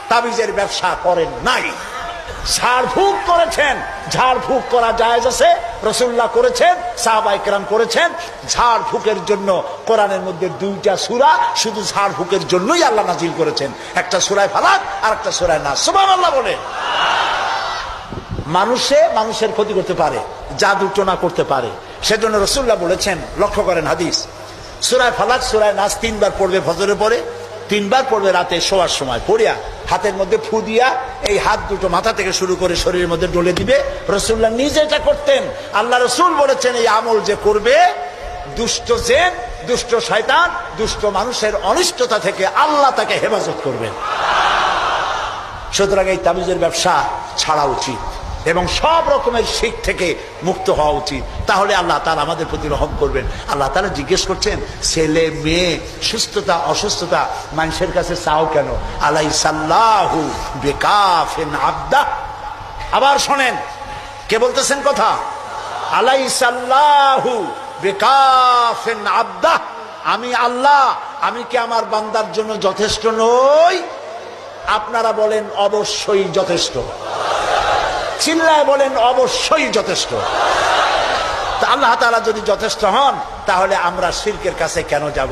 তাবিজের ব্যবসা করেন নাই। ঝাড়ফুঁক করেছেন, ঝাড়ফুঁক করা জায়েজ আছে, রাসূলুল্লাহ করেছেন, সাহাবায়ে কেরাম করেছেন। ঝাড়ফুঁকের জন্য কোরআনের মধ্যে 2টা সূরা শুধু ঝাড়ফুঁকের জন্যই আল্লাহ নাজিল করেছেন, একটা সূরায়ে ফালাক আর একটা সূরায়ে নাস। সুবহানাল্লাহ বলে। মানুষের ক্ষতি করতে পারে, জাদু টোনা করতে পারে, সেজন্য রাসূলুল্লাহ বলেছেন, লক্ষ্য করেন হাদিস, সূরায়ে ফালাক সূরায়ে নাস 3 বার পড়বে ফজরের পরে, 3 বার পড়বে রাতে শোয়ার সময়, পড়িয়া হাতের মধ্যে ফু দিয়া এই হাত দুটো মাথা থেকে শুরু করে শরীরের মধ্যে ডলে দিবে। রাসূলুল্লাহ নিজে এটা করতেন। আল্লাহ রাসূল বলেছেন, এই আমল যে করবে, দুষ্ট জিন, দুষ্ট শয়তান, দুষ্ট মানুষের অনিষ্টতা থেকে আল্লাহ তাকে হেফাজত করবেন। সুতরাং এই তাবিজের ব্যবসা ছাড়া উচিত এবং সব রকমের শিখ থেকে মুক্ত হওয়া উচিত। তাহলে আল্লাহ তাআলা আমাদের প্রতি রহম করবেন। আল্লাহ তাআলা জিজ্ঞেস করছেন, ছেলে মেয়ে সুস্থতা অসুস্থতা মানুষের কাছে চাও কেন? আলাইসাল্লাহু বিকাফিন আবদা। আবার শোনেন, কে বলতেছেন কথা? আলাইসাল্লাহু বিকাফিন আবদা। আমি আল্লাহ, আমি কি আমার বান্দার জন্য যথেষ্ট নই? আপনারা বলেন অবশ্যই যথেষ্ট। চিল্লায় বলেন অবশ্যই যথেষ্ট। তা আল্লাহ তাআলা যদি যথেষ্ট হন, তাহলে আমরা শিরকের কাছে কেন যাব?